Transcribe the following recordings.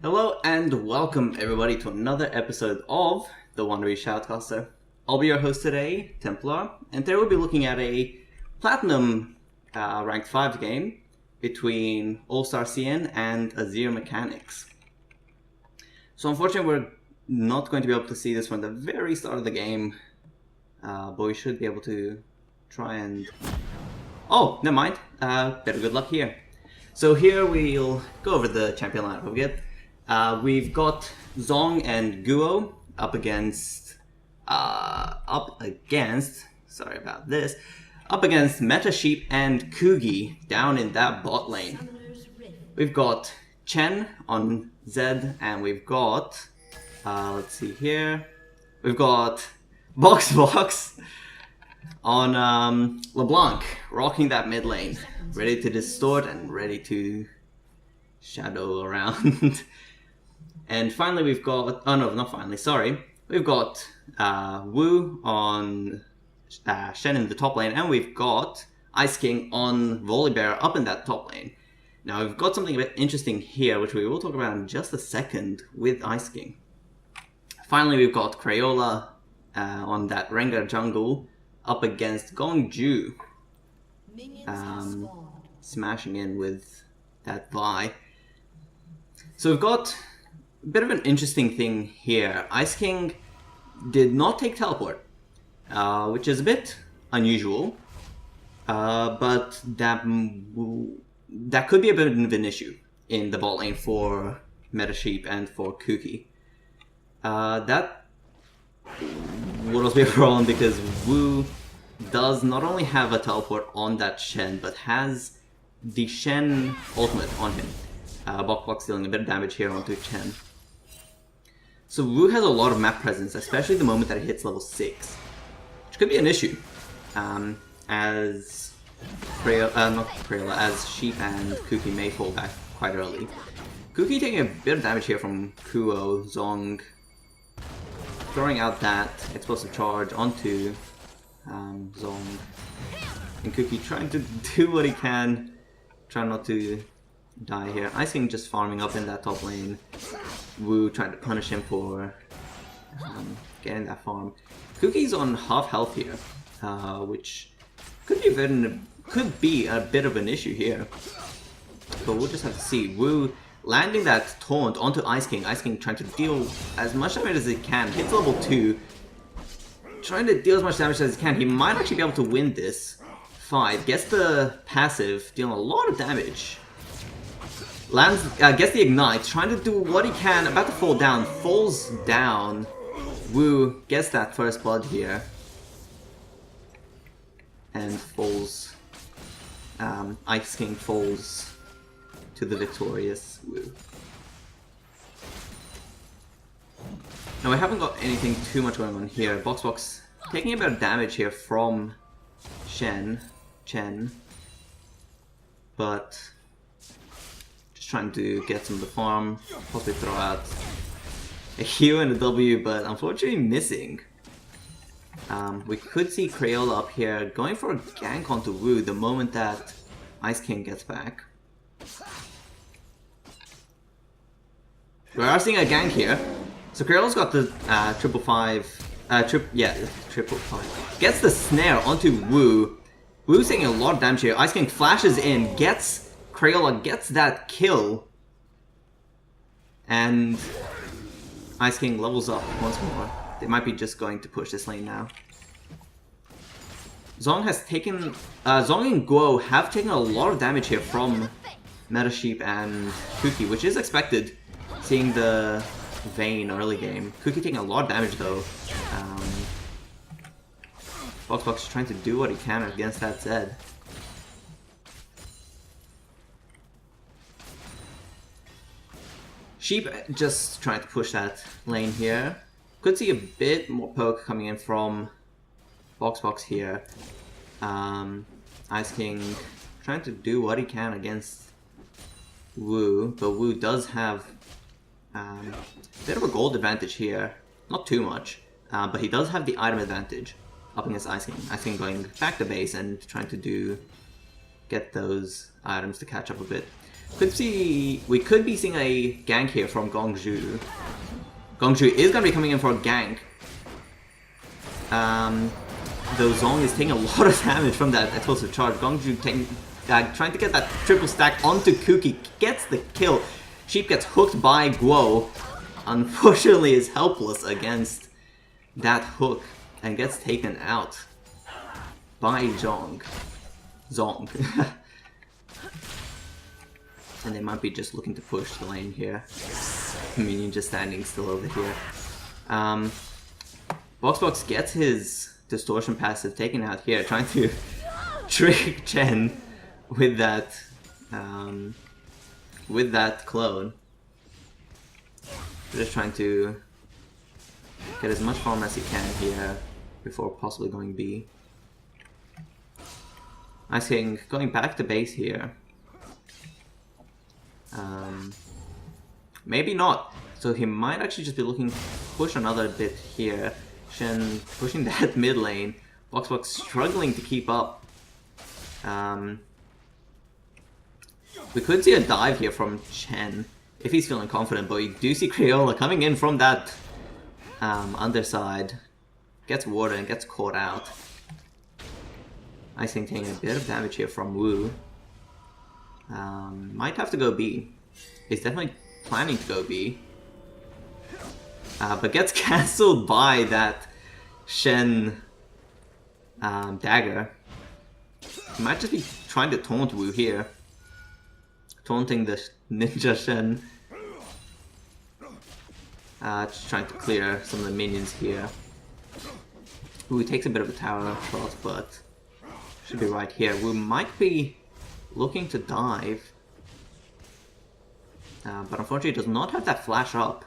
Hello and welcome everybody to another episode of the Wannabe Shoutcaster. I'll be your host today, Templar, and today we'll be looking at a Platinum ranked 5 game between All-Star CN and Azir Mechanics. So unfortunately we're not going to be able to see this from the very start of the game, but we should be able to try and... Oh, never mind, better good luck here. So here we'll go over the champion lineup we get. We've got Zong and Guo up against Meta Sheep and Kugi down in that bot lane. We've got Chen on Zed, and we've got let's see here. We've got Box on LeBlanc, rocking that mid lane, ready to distort and ready to shadow around. And finally we've got, oh no, not finally, sorry. We've got Wu on Shen in the top lane, and we've got Ice King on Volibear up in that top lane. Now we've got something a bit interesting here, which we will talk about in just a second with Ice King. Finally we've got Crayola on that Rengar jungle up against Gongju, smashing in with that Vi. So we've got a bit of an interesting thing here. Ice King did not take teleport, which is a bit unusual, but that could be a bit of an issue in the bot lane for Meta Sheep and for Kuki. That would also be a problem because Wu does not only have a teleport on that Shen, but has the Shen ultimate on him. Box dealing a bit of damage here onto Chen. So Wu has a lot of map presence, especially the moment that he hits level 6, which could be an issue, as as Sheep and Kuki may fall back quite early. Kuki taking a bit of damage here from Kuo, Zong, throwing out that explosive charge onto Zong, and Kuki trying to do what he can, try not to die here. Ice King just farming up in that top lane. Wu trying to punish him for getting that farm. Kuki's on half health here, which could be a bit of an issue here. But we'll just have to see. Wu landing that taunt onto Ice King. Ice King trying to deal as much damage as he can. Hits level 2. Trying to deal as much damage as he can. He might actually be able to win this fight. Gets the passive, dealing a lot of damage. Lands, gets the ignite, trying to do what he can, about to fall down, falls down. Wu gets that first blood here. And falls, Ice King falls to the victorious Wu. Now we haven't got anything too much going on here. Box taking a bit of damage here from Chen, but trying to get some of the farm, possibly throw out a Q and a W, but unfortunately missing. We could see Crayola up here going for a gank onto Wu the moment that Ice King gets back. We are seeing a gank here. So Crayola's got the triple five. Gets the snare onto Wu. Wu's taking a lot of damage here. Ice King flashes in, Crayola gets that kill, and Ice King levels up once more. They might be just going to push this lane now. Zong has taken... Zong and Guo have taken a lot of damage here from Meta Sheep and Kuki, which is expected, seeing the Vayne early game. Kuki taking a lot of damage though. Box trying to do what he can against that Zed. Sheep just trying to push that lane here. Could see a bit more poke coming in from Box here. Ice King trying to do what he can against Wu, but Wu does have a bit of a gold advantage here. Not too much, but he does have the item advantage up against Ice King. Ice King going back to base and trying to get those items to catch up a bit. We could be seeing a gank here from Gongju. Gongju is going to be coming in for a gank. Though Zong is taking a lot of damage from that explosive charge. Gongju trying to get that triple stack onto Kuki, gets the kill. Sheep gets hooked by Guo. Unfortunately is helpless against that hook and gets taken out by Zong. And they might be just looking to push the lane here. Minion just standing still over here. Boxbox gets his distortion passive taken out here, trying to trick Chen with that clone. Just trying to get as much farm as he can here before possibly going B. I think going back to base here. Maybe not. So he might actually just be looking to push another bit here. Shen pushing that mid lane. Boxbox struggling to keep up. We could see a dive here from Chen if he's feeling confident, but we do see Crayola coming in from that underside. Gets warded and gets caught out. I think taking a bit of damage here from Wu. Might have to go B. He's definitely planning to go B. But gets cancelled by that Shen dagger. He might just be trying to taunt Wu here. Taunting the ninja Shen. Just trying to clear some of the minions here. Wu takes a bit of a tower shot, but should be right here. Wu might be looking to dive. But unfortunately does not have that flash up.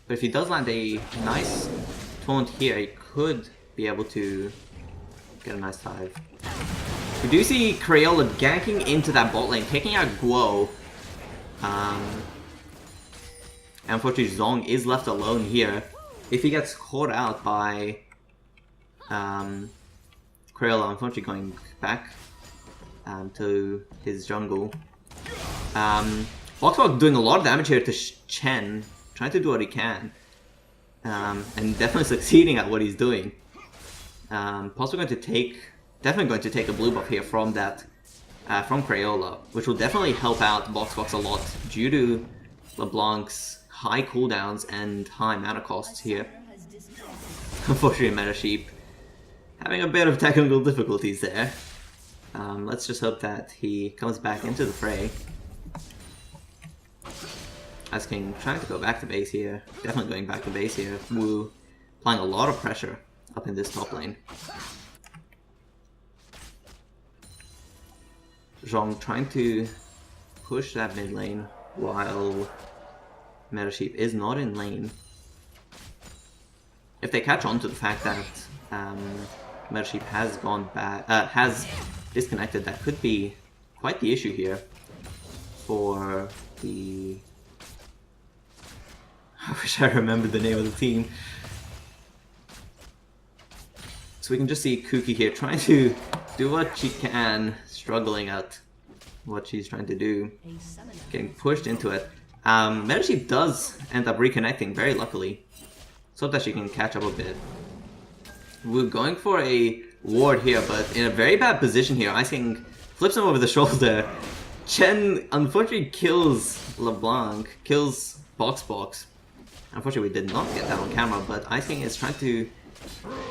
But if he does land a nice taunt here, he could be able to get a nice dive. We do see Crayola ganking into that bot lane, taking out Guo. Unfortunately, Zong is left alone here. If he gets caught out by Crayola, unfortunately going back to his jungle. Boxbox doing a lot of damage here to Chen, trying to do what he can. And definitely succeeding at what he's doing. Possibly definitely going to take a blue buff here from that, from Crayola, which will definitely help out Boxbox a lot due to LeBlanc's high cooldowns and high mana costs here. Unfortunately, Meta Sheep having a bit of technical difficulties there. Let's just hope that he comes back into the fray. Ice King trying to go back to base here. Definitely going back to base here. Wu applying a lot of pressure up in this top lane. Zhong trying to push that mid lane while Meta Sheep is not in lane. If they catch on to the fact that Meta Sheep has gone back, has disconnected, that could be quite the issue here for the... I wish I remembered the name of the team. So we can just see Kuki here trying to do what she can, struggling at what she's trying to do, getting pushed into it. Meta Sheep does end up reconnecting, very luckily, so that she can catch up a bit. We're going for a ward here, but in a very bad position here. Ice King flips him over the shoulder. Chen unfortunately kills LeBlanc, kills Boxbox. Unfortunately, we did not get that on camera, but Ice King is trying to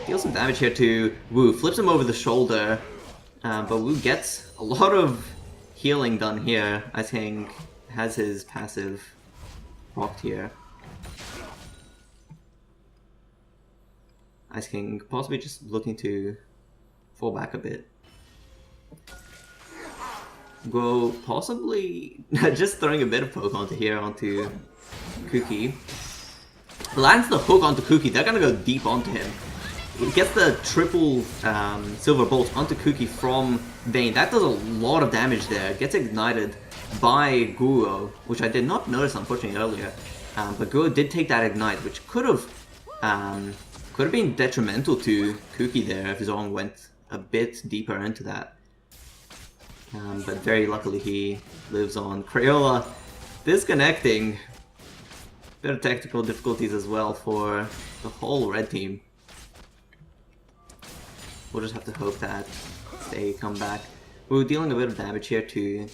deal some damage here to Wu. Flips him over the shoulder, but Wu gets a lot of healing done here. Ice King has his passive rocked here. Ice King possibly just looking to fall back a bit. Go possibly just throwing a bit of poke onto Kuki. Lands the hook onto Kuki, they're gonna go deep onto him. He gets the triple silver bolt onto Kuki from Vayne. That does a lot of damage there. Gets ignited by Guo, which I did not notice unfortunately earlier. But Guo did take that ignite, which could have been detrimental to Kuki there if Zong went a bit deeper into that. But very luckily he lives on. Crayola disconnecting. Bit of technical difficulties as well for the whole red team. We'll just have to hope that they come back. We're dealing a bit of damage here to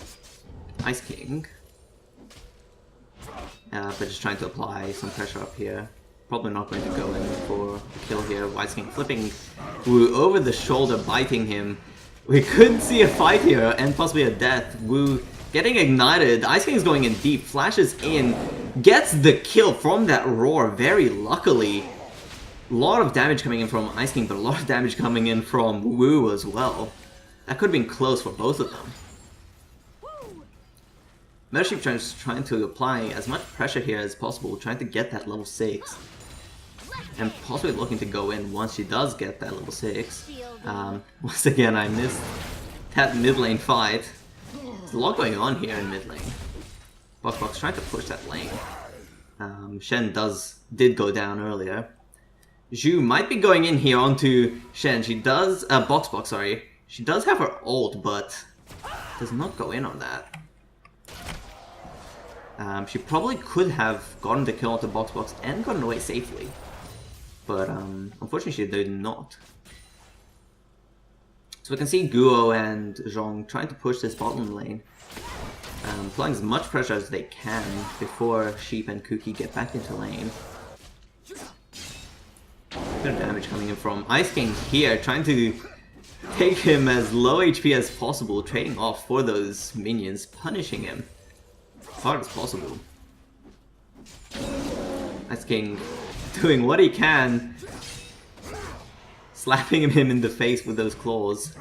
Ice King. But just trying to apply some pressure up here. Probably not going to go in for a kill here. Ice King flipping Wu over the shoulder, biting him. We could see a fight here and possibly a death. Wu getting ignited. Ice King's going in deep, flashes in, gets the kill from that roar very luckily. A lot of damage coming in from Ice King, but a lot of damage coming in from Wu as well. That could have been close for both of them. Metacheap trying to apply as much pressure here as possible, trying to get that level 6. And possibly looking to go in once she does get that level 6. Once again, I missed that mid lane fight. There's a lot going on here in mid lane. Box trying to push that lane. Shen did go down earlier. Zhu might be going in here onto Shen. She does, Box, sorry. She does have her ult, but does not go in on that. She probably could have gotten the kill onto Box and gotten away safely. But unfortunately she did not. So we can see Guo and Zhong trying to push this bottom lane. Applying as much pressure as they can before Sheep and Kuki get back into lane. Bit of damage coming in from Ice King here, trying to take him as low HP as possible, trading off for those minions, punishing him as hard as possible. Ice King doing what he can, slapping him in the face with those claws.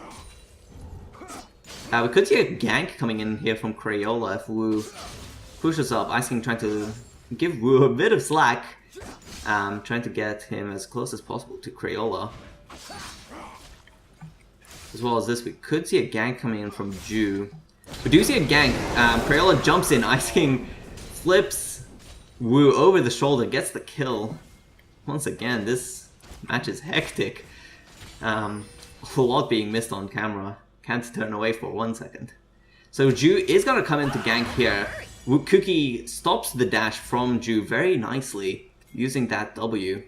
We could see a gank coming in here from Crayola if Wu pushes up. Ice King trying to give Wu a bit of slack, trying to get him as close as possible to Crayola. As well as this, we could see a gank coming in from Ju. We do see a gank. Crayola jumps in. Ice King flips Wu over the shoulder, gets the kill. Once again, this match is hectic. A lot being missed on camera. Can't turn away for 1 second. So Ju is going to come in to gank here. Kuki stops the dash from Ju very nicely using that W.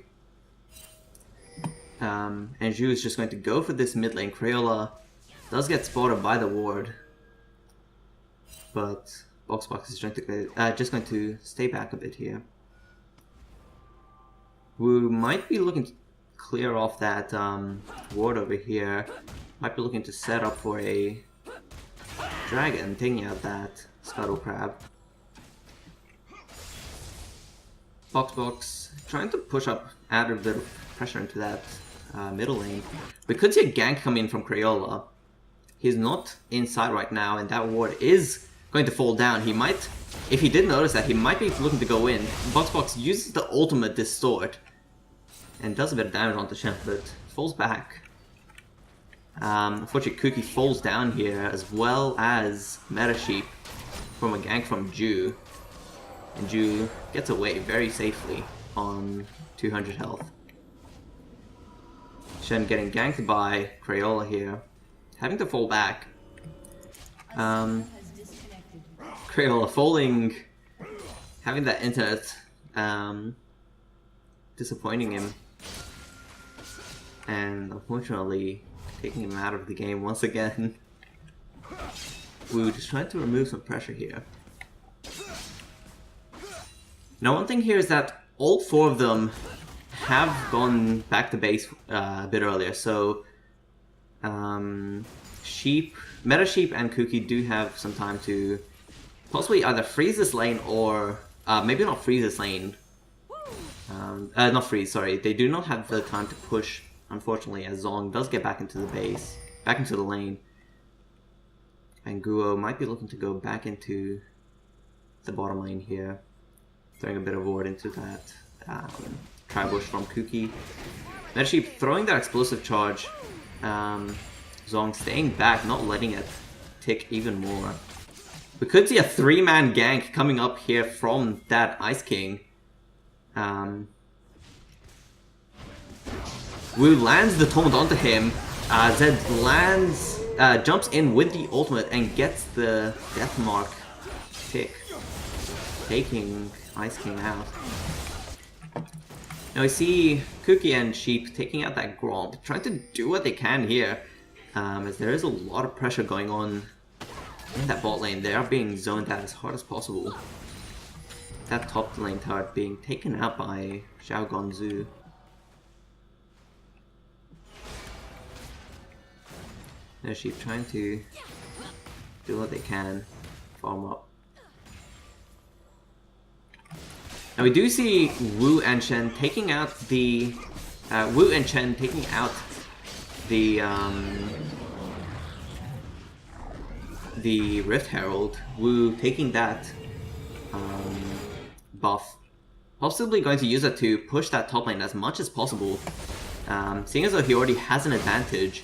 And Ju is just going to go for this mid lane. Crayola does get spotted by the ward. But Box is just going to stay back a bit here. Wu might be looking to clear off that ward over here. Might be looking to set up for a dragon, taking out that Scuttle Crab. Box trying to push up, add a bit of pressure into that middle lane. We could see a gank come in from Crayola. He's not inside right now, and that ward is going to fall down. He might, if he did notice that, he might be looking to go in. Box uses the ultimate Distort and does a bit of damage onto Shen, but falls back. Unfortunately, Kuki falls down here, as well as Metasheep from a gank from Ju. And Ju gets away very safely on 200 health. Shen getting ganked by Crayola here, having to fall back. Crayola falling, having that internet disappointing him, and unfortunately taking him out of the game once again. Wu just trying to remove some pressure here. Now one thing here is that all 4 of them have gone back to base a bit earlier, so Metasheep and Kuki do have some time to possibly either freeze this lane or maybe not freeze this lane. Not freeze, sorry. They do not have the time to push, unfortunately, as Zong does get back into the base, back into the lane. And Guo might be looking to go back into the bottom lane here, throwing a bit of ward into that Tri-Bush from Kuki. Metasheep throwing that explosive charge. Zong staying back, not letting it tick even more. We could see a 3-man gank coming up here from that Ice King. Wu lands the taunt onto him. Zed lands jumps in with the ultimate and gets the death mark pick, taking Ice King out. Now we see Cookie and Sheep taking out that Gromp, trying to do what they can here, as there is a lot of pressure going on in that bot lane. They are being zoned out as hard as possible. That top lane turret being taken out by Xiao Gonzu. Now Sheep trying to do what they can, farm up. Now we do see Wu and Chen taking out the the Rift Herald. Wu taking that buff, possibly going to use it to push that top lane as much as possible. Seeing as though he already has an advantage,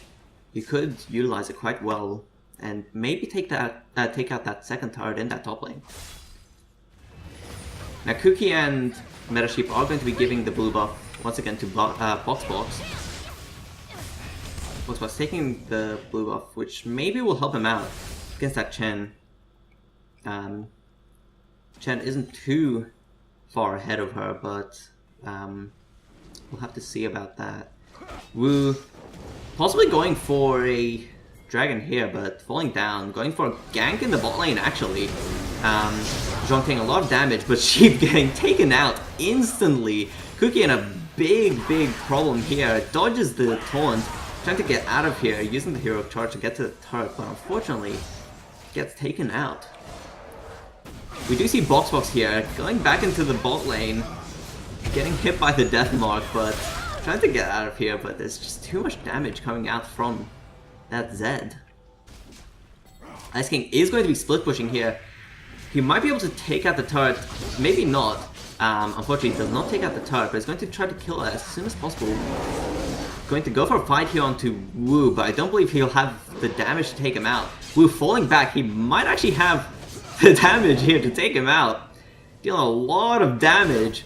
he could utilize it quite well and maybe take out that second turret in that top lane. Now Cookie and Meta Sheep are going to be giving the blue buff once again to Boxbox. Boxbox taking the blue buff, which maybe will help him out against that Chen. Chen isn't too far ahead of her, but we'll have to see about that. Wu possibly going for a dragon here, but falling down, going for a gank in the bot lane actually. Zhong taking a lot of damage, but Sheep getting taken out instantly. Cookie in a big problem here, dodges the taunt, trying to get out of here, using the heroic charge to get to the turret, but unfortunately gets taken out. We do see Boxbox here, going back into the bot lane, getting hit by the death mark, but trying to get out of here, but there's just too much damage coming out from that Zed. Ice King is going to be split pushing here. He might be able to take out the turret, maybe not. Unfortunately, he does not take out the turret, but he's going to try to kill it as soon as possible. Going to go for a fight here onto Wu, but I don't believe he'll have the damage to take him out. Wu falling back, he might actually have the damage here to take him out. Dealing a lot of damage.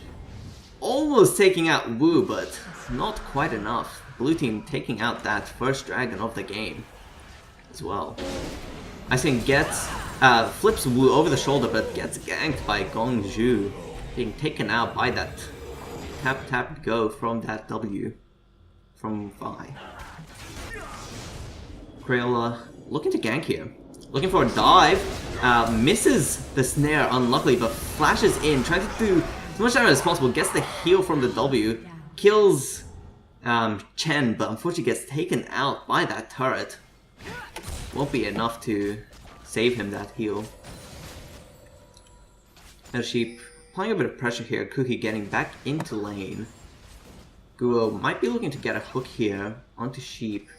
Almost taking out Wu, but not quite enough. Blue team taking out that first dragon of the game as well. Ice King gets, flips Wu over the shoulder, but gets ganked by Gong Zhu, being taken out by that tap go from that W from Vi. Crayola looking to gank here, looking for a dive, misses the snare unluckily, but flashes in, trying to do as much damage as possible, gets the heal from the W, kills Chen, but unfortunately gets taken out by that turret. Won't be enough to save him that heal. Now Sheep applying a bit of pressure here, Cookie getting back into lane. Guo might be looking to get a hook here onto Sheep.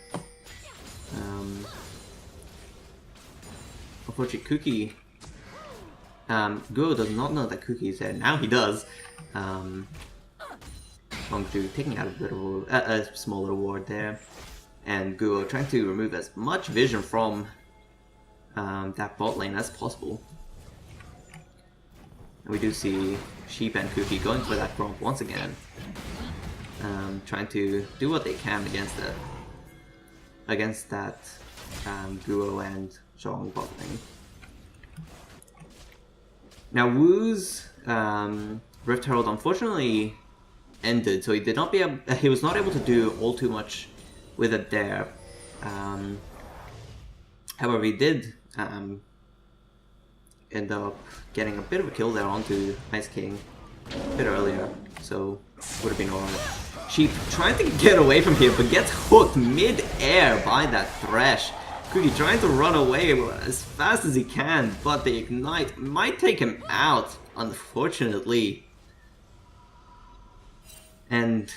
Unfortunately Cookie, Guo does not know that Cookie is there. Now he does. Gongju taking out a bit of a small little ward there, and Guo trying to remove as much vision from that bot lane as possible. And we do see Sheep and Cookie going for that Gromp once again, trying to do what they can against that Guo and Zhong bot lane. Now Wu's Rift Herald unfortunately ended, so he was not able to do all too much with it there. However, he did end up getting a bit of a kill there onto Ice King a bit earlier, so would have been alright. Sheep trying to get away from here, but gets hooked mid-air by that Thresh. Cookie trying to run away as fast as he can, but the Ignite might take him out, unfortunately. And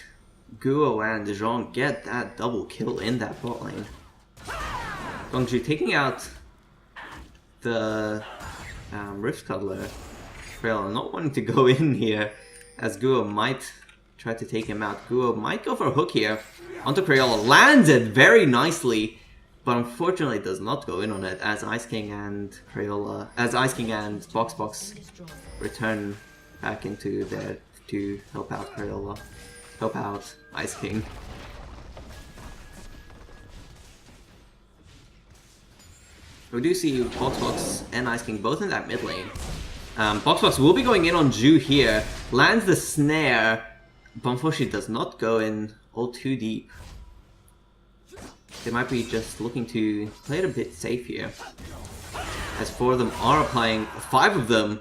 Guo and Zhong get that double kill in that bot lane. Gongju taking out the Rift Cuddler. Trail not wanting to go in here, as Guo might try to take him out. Guo might go for a hook here onto Crayola. Lands it very nicely, but unfortunately does not go in on it as Ice King and Boxbox return back into there to help out Crayola. Help out Ice King. We do see Boxbox and Ice King both in that mid lane. Boxbox will be going in on Zhu here, lands the snare, but unfortunately does not go in all too deep. They might be just looking to play it a bit safe here. As 4 of them are applying, 5 of them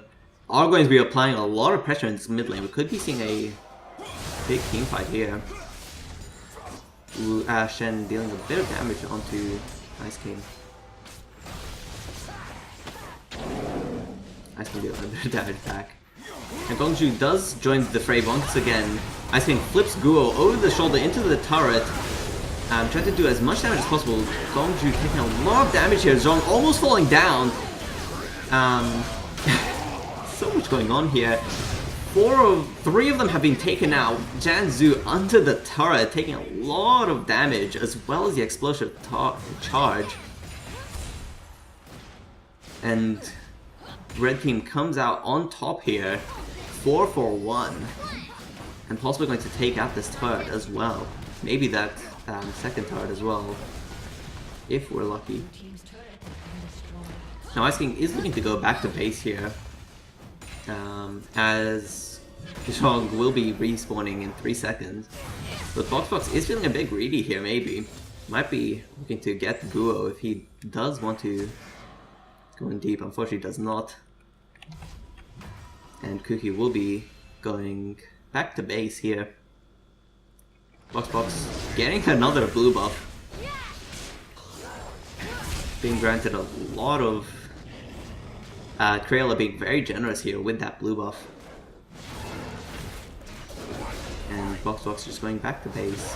are going to be applying a lot of pressure in this mid lane. We could be seeing a big team fight here. Ooh, Shen dealing a bit of damage onto Ice King. Ice King dealing a bit of damage back. And Gongju does join the fray once again. Ice King flips Guo over the shoulder into the turret. Trying to do as much damage as possible. Gongju taking a lot of damage here. Zhong almost falling down. So much going on here. 3 of them have been taken out. Janzu under the turret, taking a lot of damage, as well as the explosive charge. And Red Team comes out on top here, 4 for 1. And possibly going to take out this turret as well. Maybe that second turret as well, if we're lucky. Now Ice King is looking to go back to base here, as Zhong will be respawning in 3 seconds. But Boxbox is feeling a bit greedy here, maybe. Might be looking to get Guo if he does want to go in deep. Unfortunately does not. And Kuki will be going back to base here. Boxbox getting another blue buff. Being granted a lot of... Crayola being very generous here with that blue buff. And Boxbox just going back to base.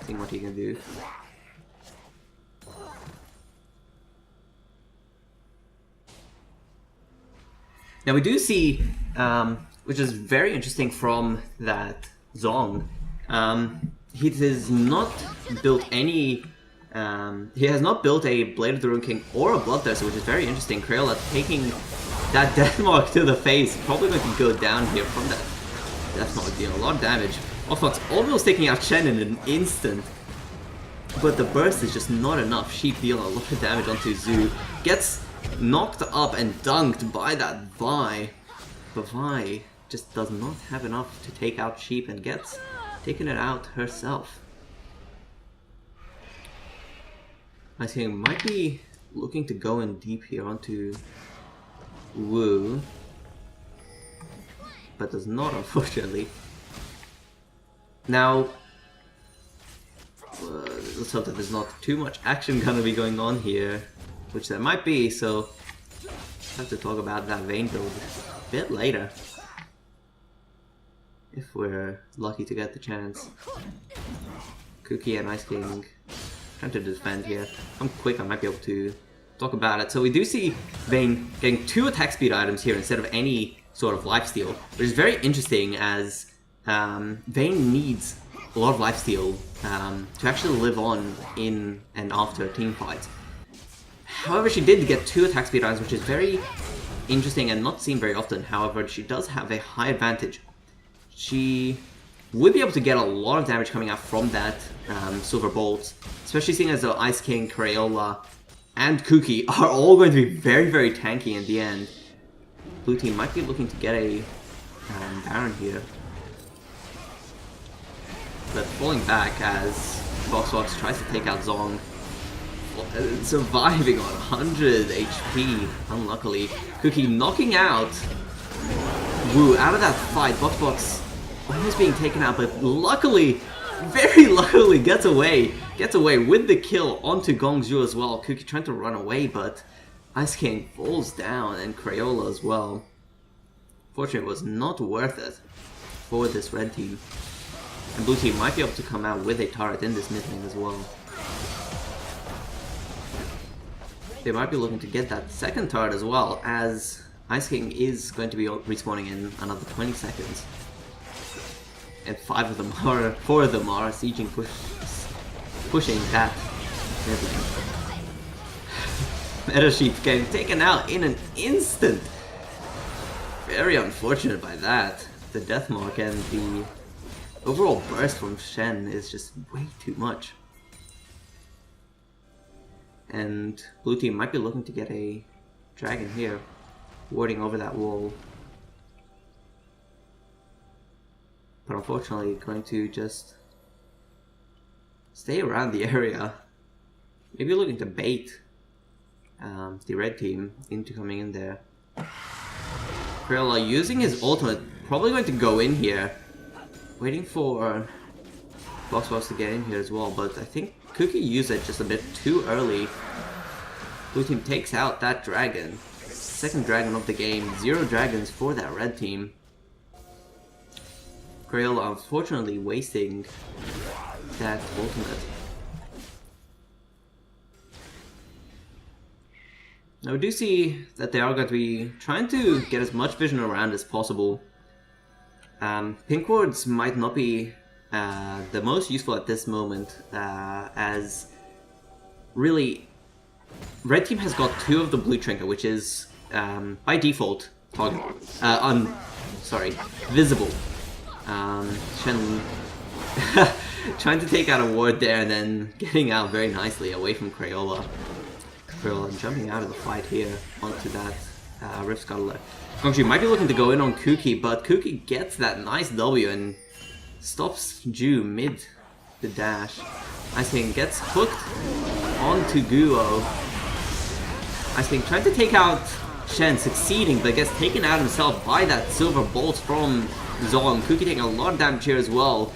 Seeing what he can do. Now we do see, which is very interesting from that Zong, he has not built any, he has not built a Blade of the Rune King or a Bloodthirster, which is very interesting. Crayola taking that Deathmark to the face, probably going to go down here from that Deathmark, dealing a lot of damage. Offbox almost taking out Shen in an instant, but the burst is just not enough. Sheep dealing a lot of damage onto Zhu, gets knocked up and dunked by that Vi, but Vi just does not have enough to take out Sheep and gets taken it out herself. I think might be looking to go in deep here onto Wu, but does not, unfortunately. Now, let's hope that there's not too much action gonna be going on here, which there might be, so I'll have to talk about that Vayne build a bit later, if we're lucky to get the chance. Kuki and Ice King trying to defend here. I'm quick, I might be able to talk about it. So we do see Vayne getting 2 attack speed items here instead of any sort of lifesteal, which is very interesting as Vayne needs a lot of lifesteal to actually live on in and after a team fight. However, she did get 2 attack speed items, which is very interesting and not seen very often. However, she does have a high advantage. She would be able to get a lot of damage coming out from that Silver Bolt, especially seeing as though Ice King, Crayola, and Kuki are all going to be very, very tanky in the end. Blue team might be looking to get a Baron here, but falling back as Boxbox tries to take out Zong. Surviving on 100 HP, unluckily. Kuki knocking out Wu out of that fight. Boxbox almost being taken out, but luckily, very luckily, gets away with the kill onto Gongju as well. Kuki trying to run away, but Ice King falls down, and Crayola as well. Fortunately, it was not worth it for this red team. And blue team might be able to come out with a turret in this mid lane as well. They might be looking to get that second turret as well, as Ice King is going to be respawning in another 20 seconds. And 4 of them are sieging, pushing that mid lane. Meta Sheep getting taken out in an instant. Very unfortunate by that. The Deathmark and the overall burst from Shen is just way too much. And blue team might be looking to get a dragon here, warding over that wall. But unfortunately going to just stay around the area. Maybe looking to bait the red team into coming in there. Crayola using his ultimate, probably going to go in here. Waiting for Box to get in here as well, but I think Cookie used it just a bit too early. Blue team takes out that dragon. Second dragon of the game. 0 dragons for that red team. Crayola unfortunately wasting that ultimate. Now we do see that they are going to be trying to get as much vision around as possible. Pink wards might not be the most useful at this moment, as really red team has got 2 of the blue trinket, which is by default target, visible. Shen trying to take out a ward there and then getting out very nicely away from Crayola. Crayola jumping out of the fight here onto that Rift Scuttler. Gongju might be looking to go in on Kuki, but Kuki gets that nice W and stops Ju mid the dash. Ice King gets hooked onto Guo. Ice King trying to take out Shen, succeeding, but gets taken out himself by that silver bolt from Zong. Kuki taking a lot of damage here as well.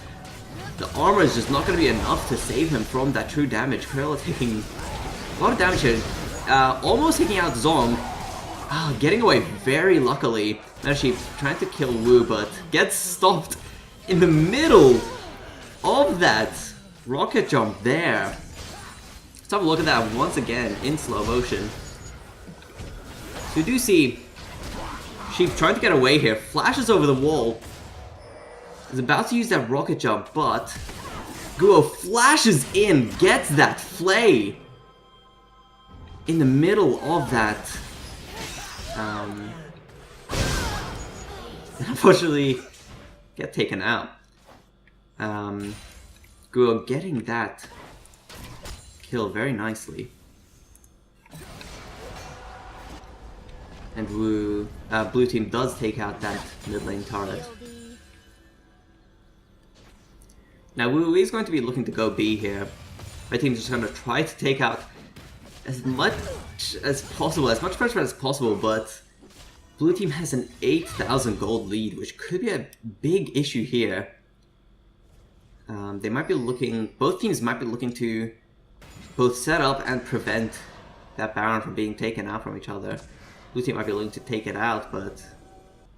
The armor is just not going to be enough to save him from that true damage. Crayola taking a lot of damage here. Almost taking out Zong. Getting away very luckily. Actually trying to kill Wu, but gets stopped in the middle of that rocket jump there. Let's have a look at that once again in slow motion. So we do see Sheep trying to get away here, flashes over the wall. Is about to use that rocket jump, but Guo flashes in, gets that flay in the middle of that. And unfortunately, get taken out. Guo getting that kill very nicely. And Wu, blue team does take out that mid lane turret. Now Wu is going to be looking to go B here. Red team's just going to try to take out as much as possible, as much pressure as possible, but blue team has an 8,000 gold lead, which could be a big issue here. They might be looking, both teams might be looking to both set up and prevent that Baron from being taken out from each other. Blue team might be looking to take it out, but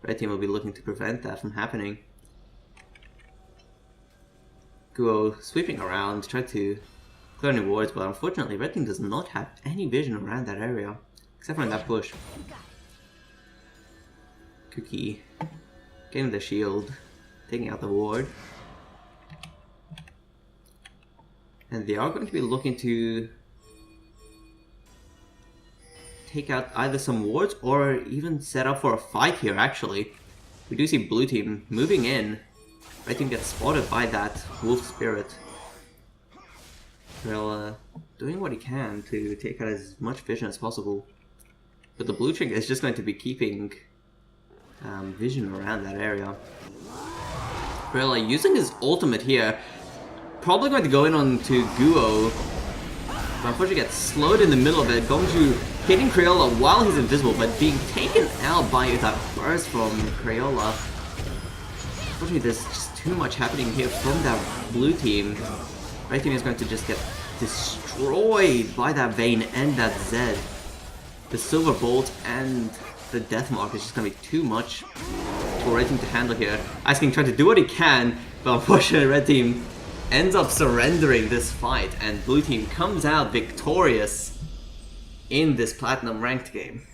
red team will be looking to prevent that from happening. Guo sweeping around, trying to clear any wards, but unfortunately red team does not have any vision around that area, except for in that bush. Cookie getting the shield, taking out the ward. And they are going to be looking to take out either some wards or even set up for a fight here, actually. We do see blue team moving in. Red team gets spotted by that wolf spirit. Well, doing what he can to take out as much vision as possible. But the blue trinket is just going to be keeping vision around that area. Well, using his ultimate here, probably going to go in onto Guo. But unfortunately gets slowed in the middle of it. Gongju hitting Crayola while he's invisible, but being taken out by that burst from Crayola. Unfortunately, there's just too much happening here from that blue team. Red team is going to just get destroyed by that Vayne and that Zed. The Silver Bolt and the Death Mark is just going to be too much for Red team to handle here. Ice King trying to do what he can, but unfortunately Red team ends up surrendering this fight, and blue team comes out victorious in this platinum ranked game.